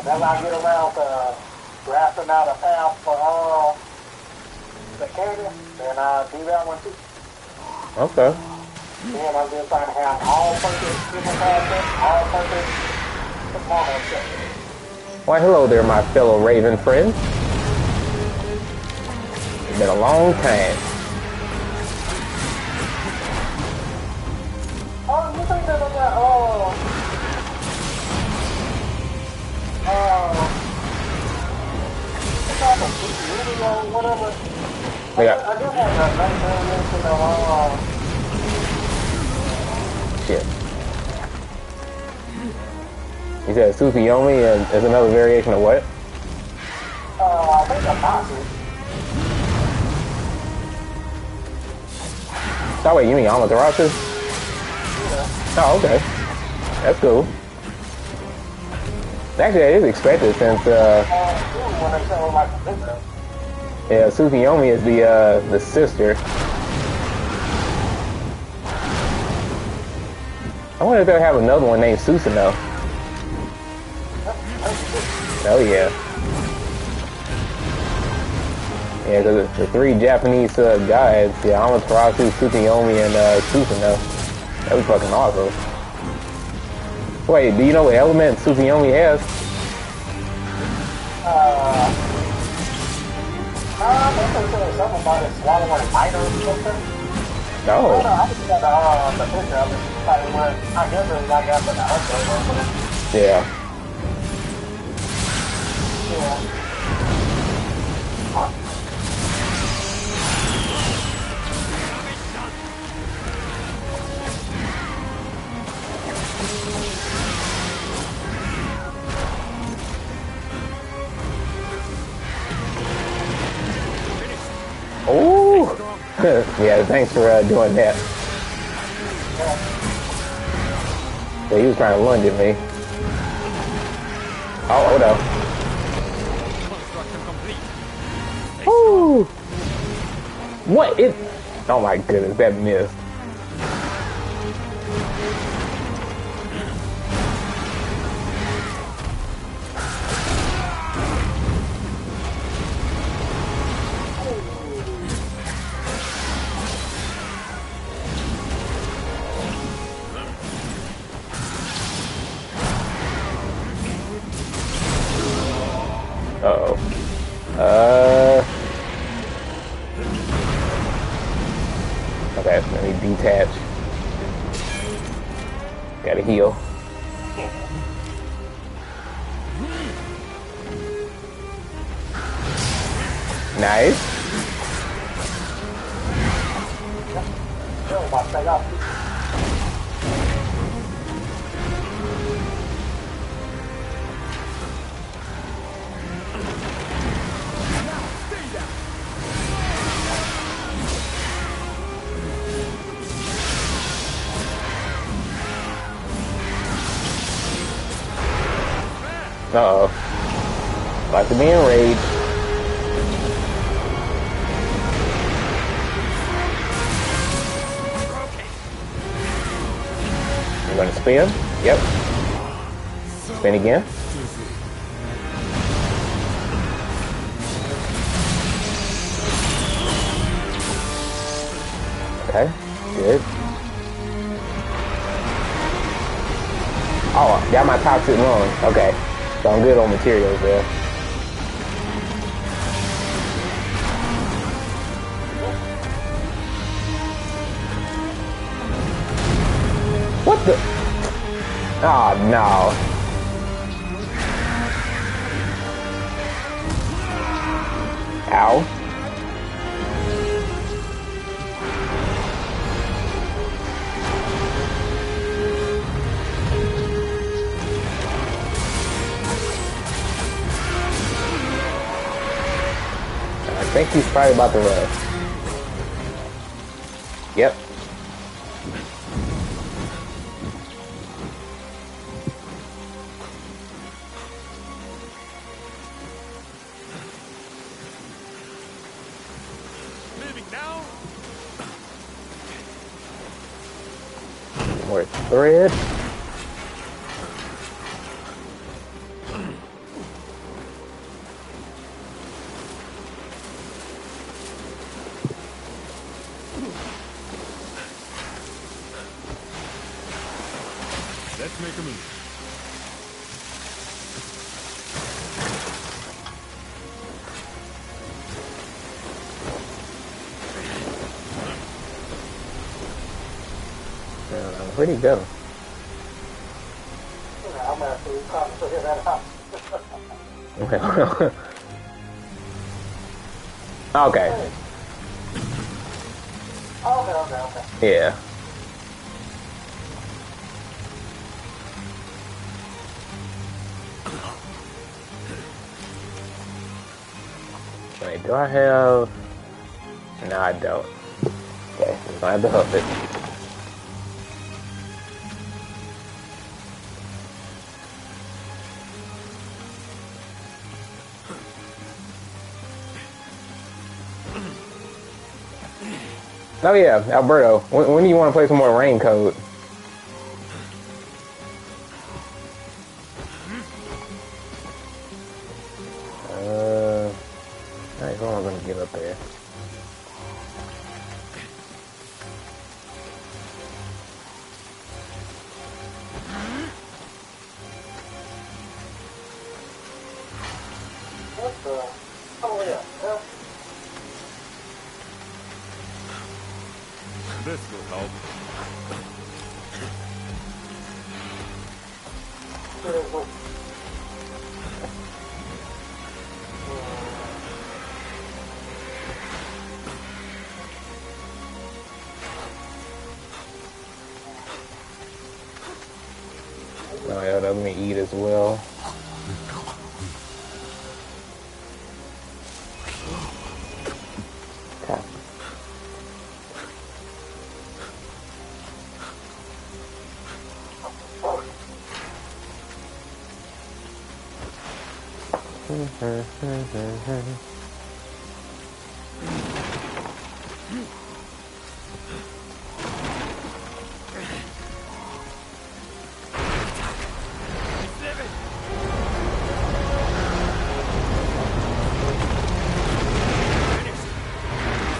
S2: then I get around to drafting out a path for the cannon, then I'll do that one too.
S1: Okay.
S2: Then I'm just trying to have all-purpose human content, all-purpose component set.
S1: Why, hello there, my fellow Raven friend. It's been a long time.
S2: Oh, you think that I'm not, whatever.
S1: Yeah.
S2: I do have a nice variation of
S1: Shit. You said Tsukuyomi is another variation of what?
S2: I think a posse.
S1: Oh wait, you mean Amaterasu?
S2: Yeah.
S1: Oh, okay. That's cool. Actually, it is expected since
S2: When they show like a video.
S1: yeah, Tsukuyomi is the sister. I wonder if they'll have another one named Susanoo. Oh yeah. Yeah, because the three Japanese guides, yeah, Amaterasu, Tsukuyomi, and Susanoo. That was fucking awesome. Wait, do you know what element Tsukuyomi has?
S2: I think they said something about it swallowing lighter or something.
S1: No.
S2: I just got the picture of it. Like, I guess it was like after the update or something.
S1: Yeah.
S2: Yeah.
S1: Oh. Yeah, thanks for doing that. Yeah, he was trying to lunge at me. Oh, hold up.
S3: Construction complete.
S1: Woo! What? Oh my goodness, that missed. Gotta heal. Nice. Uh-oh. About to be enraged. I'm gonna spin. Yep. Spin again. Okay, good. Oh, got my toxic lung. Okay. So I'm good on materials there. What the? Oh, no. Ow. I think he's probably about to run. Yep.
S3: Moving now.
S1: More thread.
S3: Let's make a move.
S1: Where'd he go?
S2: I'm actually trying to figure that out.
S1: Okay.
S2: Okay.
S1: Yeah. Wait, do I have... No, I don't. Okay, so I have to huff it. Oh yeah, Alberto, when do you want to play some more Rain Code? Alright, hold on, I'm gonna get up there.
S2: What the? Oh, yeah.
S3: This will help.
S1: Oh yeah, let me eat as well.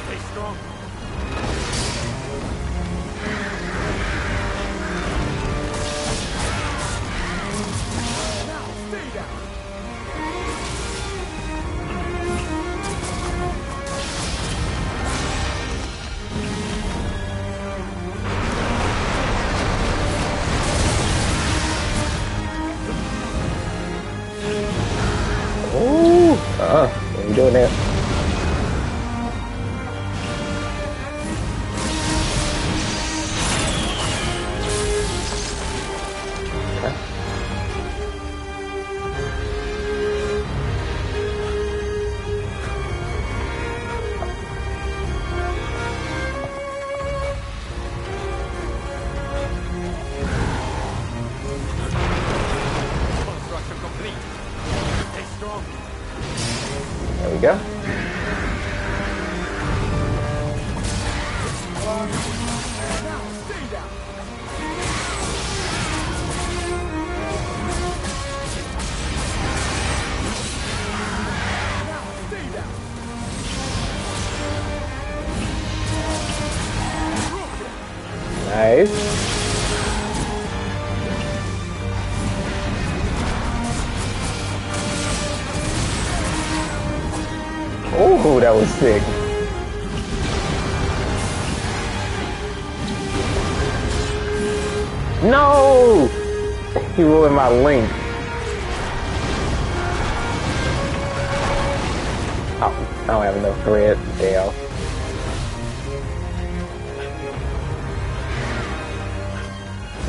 S3: Stay strong. Now, stay down.
S1: doing that.
S3: Construction complete. Stay strong.
S1: There we go.
S3: Stay down. Stay down.
S1: Nice. Oh, that was sick. No! He ruined my link. Oh, I don't have enough thread. Damn.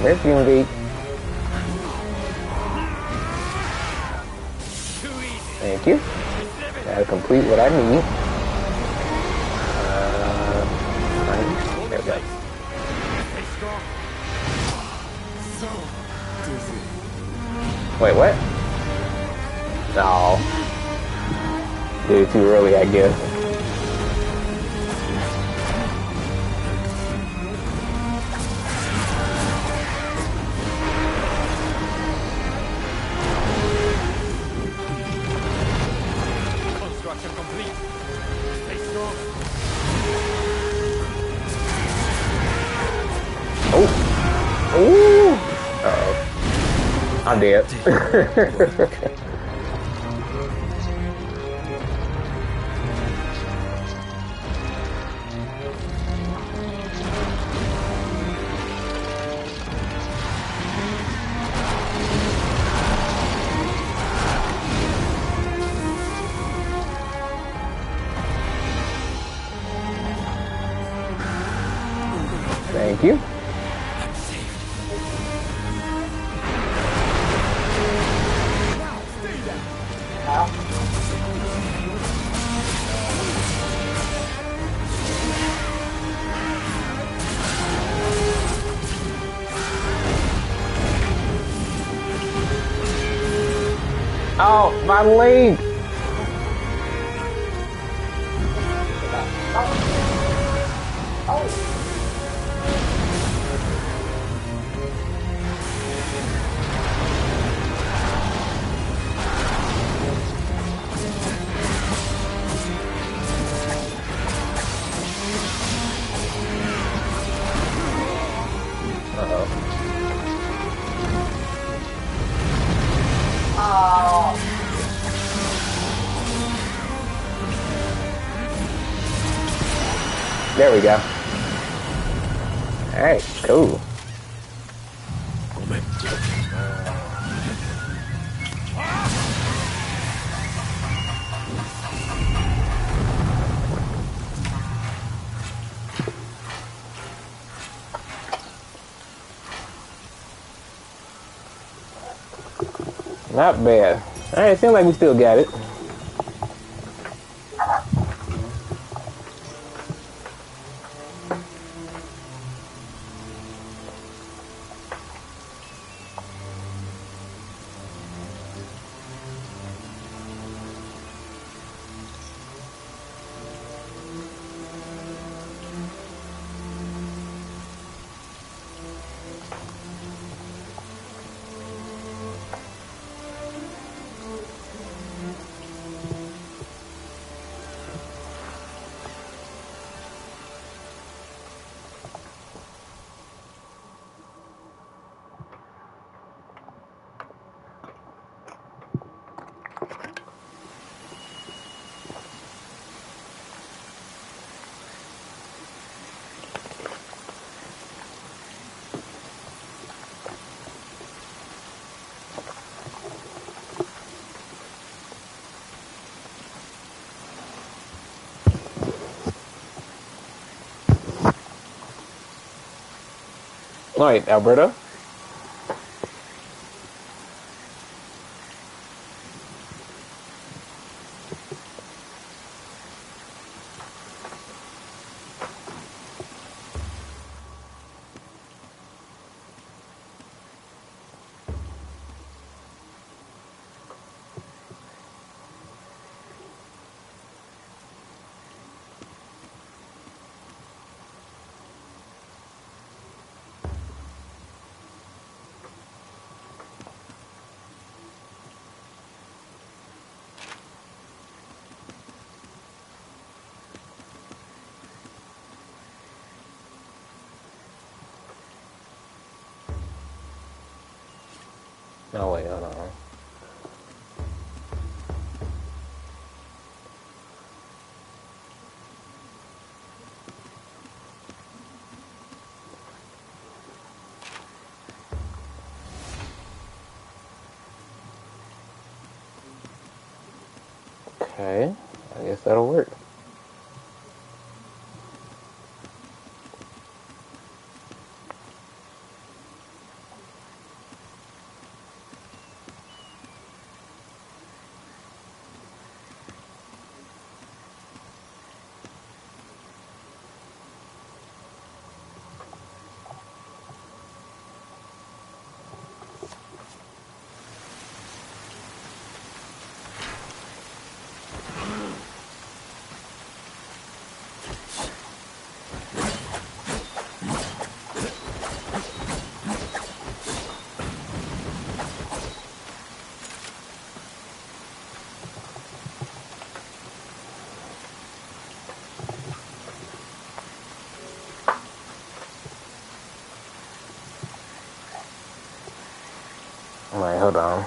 S1: Where's UMV?
S3: Too easy.
S1: Thank you. Gotta complete what I need. Nice. There we go.
S3: Stay strong. So dizzy.
S1: Wait, what? No. Did it too early, I guess.
S3: Construction complete. Stay strong.
S1: Oh. Ooh. Uh-oh. I'm dead. Thank you. Oh, my leg! There we go. Alright, cool. Not bad. Alright, seems like we still got it. wait, Alberto? No, wait, hold on. Okay, I guess that'll work. Alright, hold on.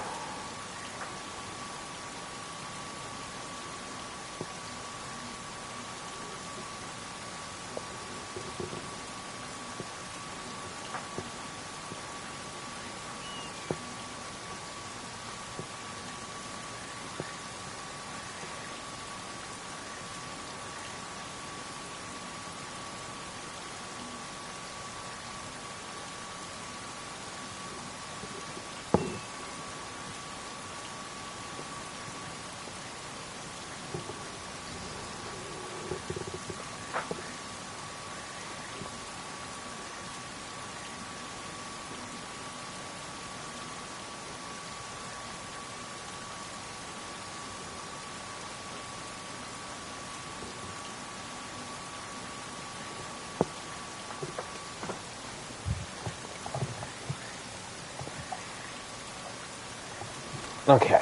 S1: Okay.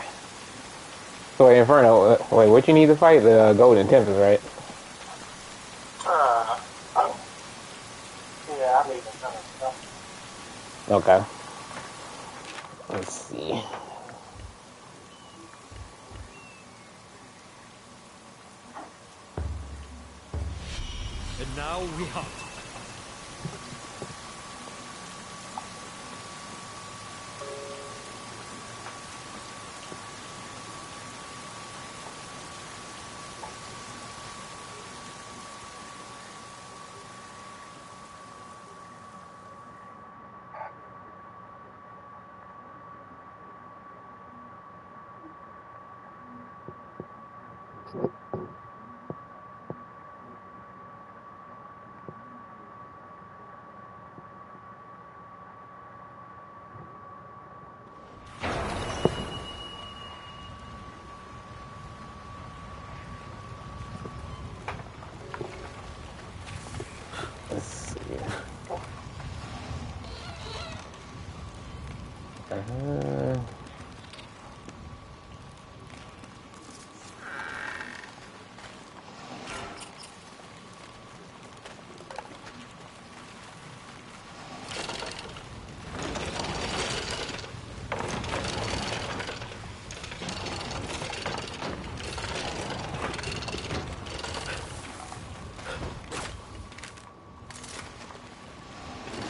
S1: So wait, Inferno, wait, what you need to fight? The Golden Tempest, right?
S2: Yeah, I need to know.
S1: Okay. Let's see.
S3: And now we hunt.
S1: Let's see. Uh,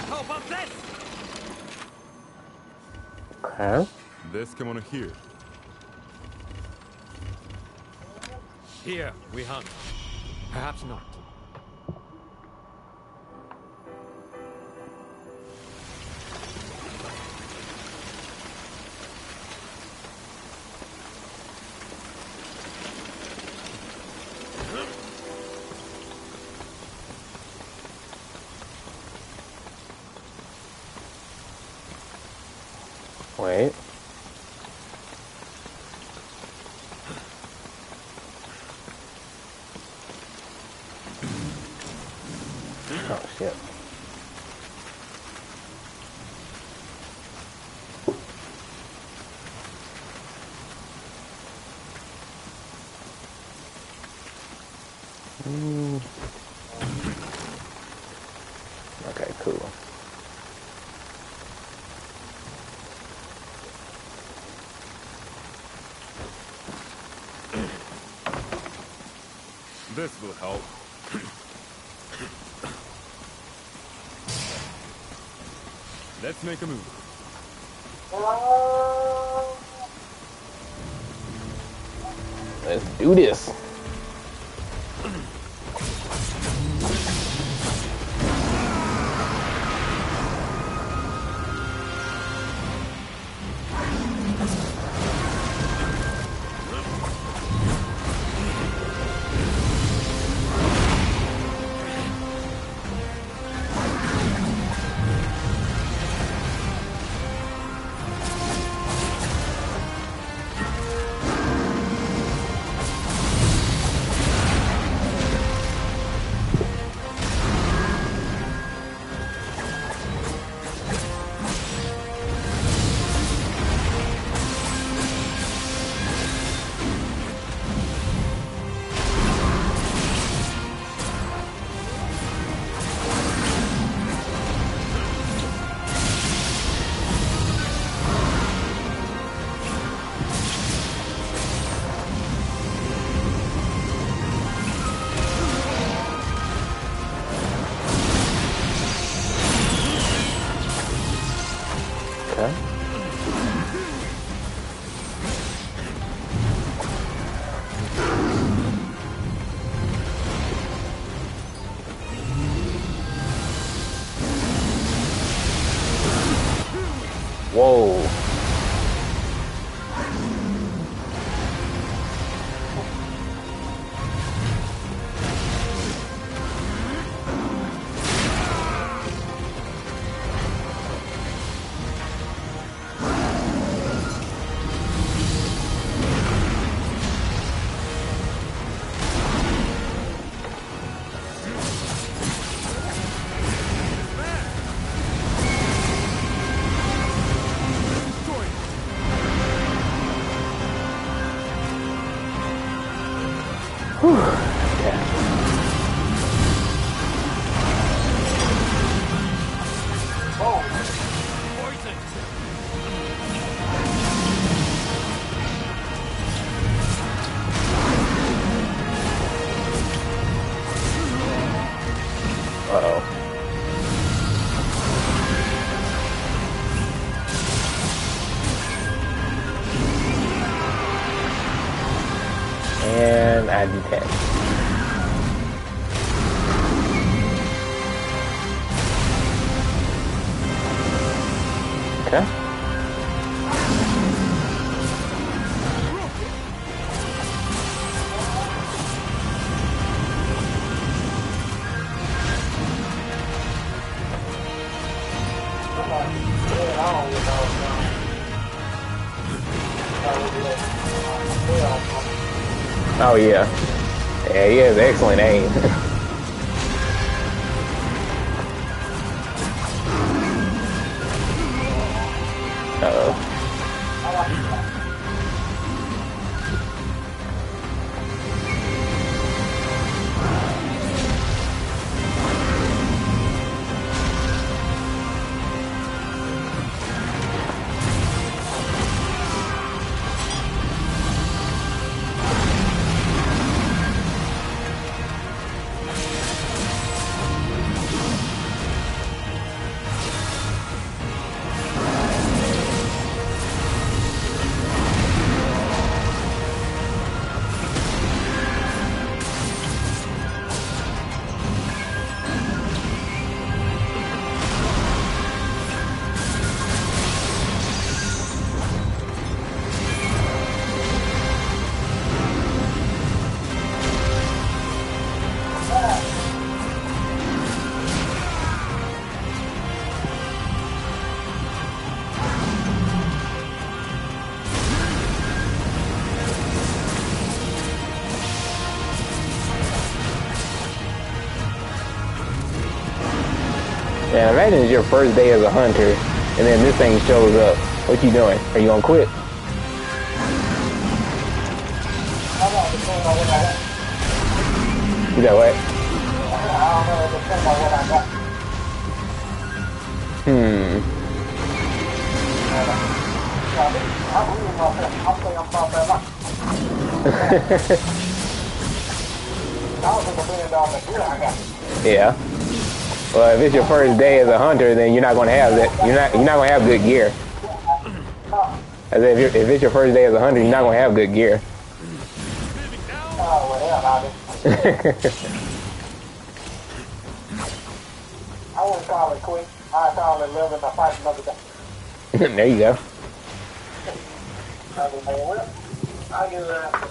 S3: How about this?
S1: okay.
S4: This come on here.
S3: Here we hunt. Perhaps not.
S1: Wait. Oh shit. Okay, cool.
S3: This will help. Let's make a move.
S1: Let's do this. Okay. Whoa. Whew. Okay. Uh-oh. And I detach. Okay. Oh yeah. Yeah, he has excellent aim. Uh-oh. Now imagine it's your first day as a hunter, and then this thing shows up. What you doing? Are you gonna quit? You know what? Yeah. Well, if it's your first day as a hunter, then you're not gonna have that. You're not gonna have good gear. As if it's your first day as a hunter, you're not gonna have good gear.
S2: I wouldn't call it quit. I call it living to fight another day.
S1: There you go.
S2: I get that.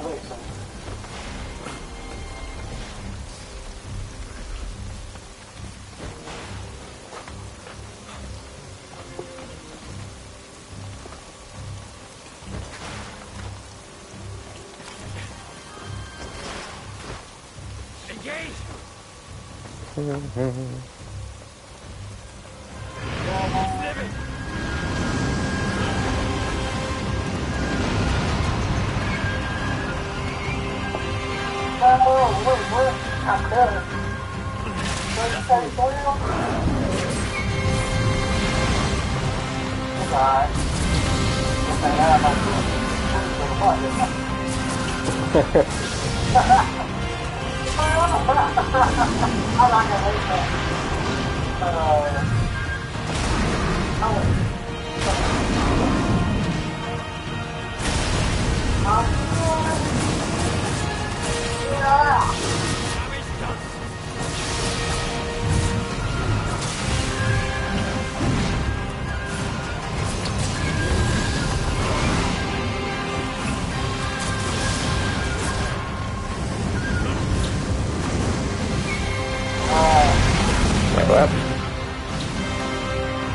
S2: Listen.
S3: Engage!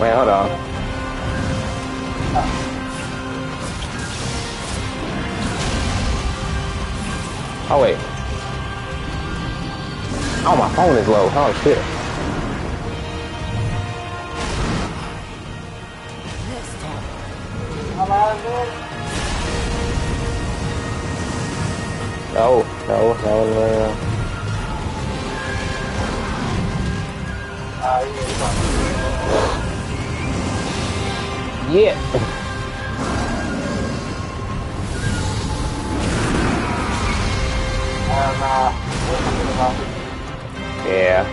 S1: Wait, hold on. Oh, wait. Oh, my phone is low. Oh, shit. No. Yeah. Yeah.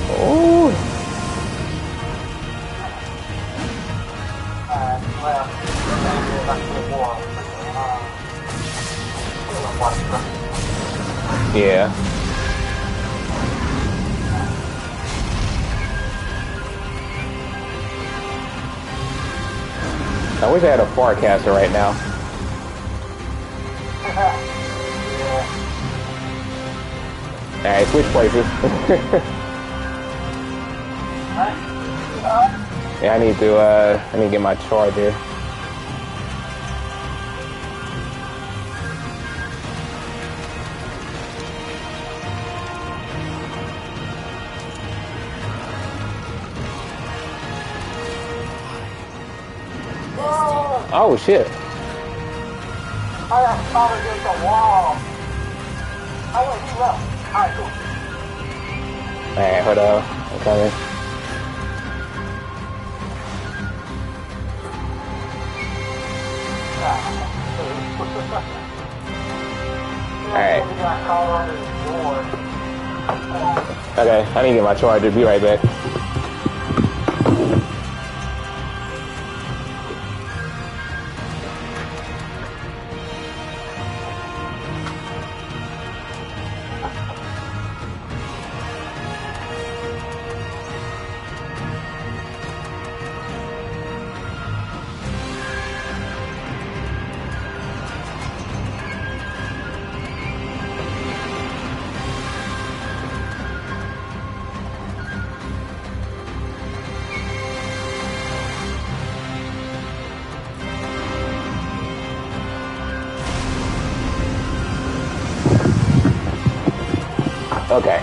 S1: Oh. Yeah. I wish I had a forecaster right now. Alright, switch places. Yeah, I need to get my charger. Oh shit.
S2: I got caught against the wall. Oh wait, he left. Alright, cool.
S1: Alright, hold on. I'm coming. Alright. Okay, I need to get my charger. Be right back. Okay.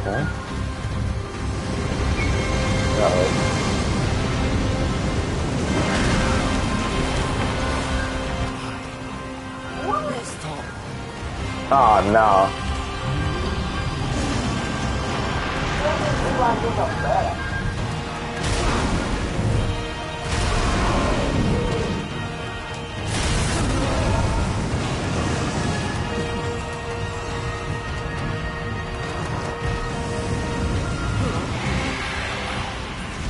S1: Okay. Uh-oh. Oh no.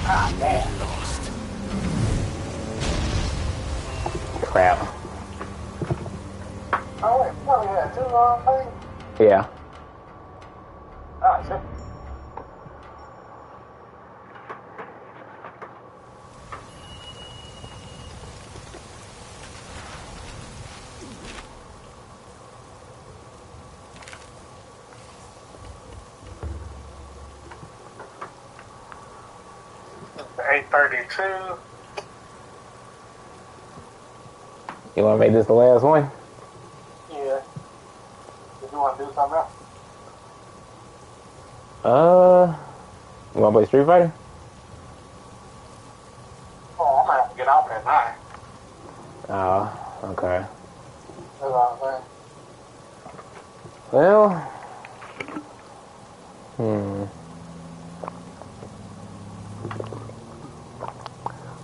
S2: Ah, damn.
S1: Crap.
S2: Oh, wait, no, we had two things?
S1: Yeah.
S2: Ah, shit. It's 8:32.
S1: You want to make this the last one?
S2: Yeah. Did you want to do something else?
S1: You want to play Street Fighter?
S2: Oh, I might have to get off at 9.
S1: Oh, okay.
S2: That's all I'm saying.
S1: Well,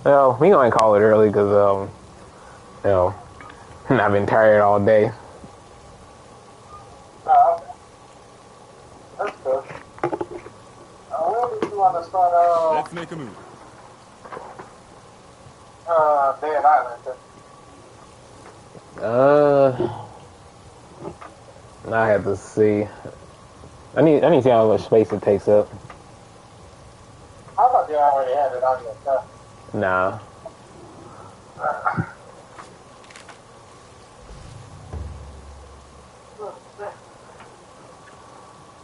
S1: well, we gonna call it early because you know, I've been tired all day.
S2: Oh, okay. That's good. When did you want to start,
S3: Let's make a move.
S2: Dead Island?
S1: I have to see. I need to see how much space it takes up.
S2: I thought you already had it on your stuff.
S1: Nah.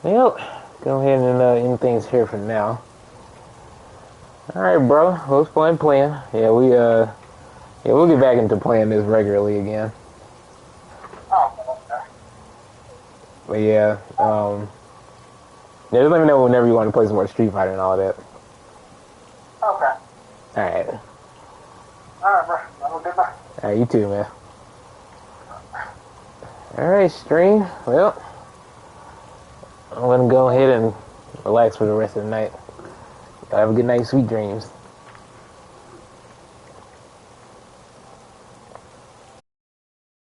S1: Well, go ahead and end things here for now. All right, bro. Well, it's fun playing. Yeah, we'll get back into playing this regularly again.
S2: Oh, okay.
S1: But yeah, yeah, just let me know whenever you want to play some more Street Fighter and all that.
S2: Okay.
S1: All right.
S2: All right, bro. Have a good night.
S1: All right, you too, man. All right, stream. Well, I'm gonna go ahead and relax for the rest of the night. Have a good night, sweet dreams.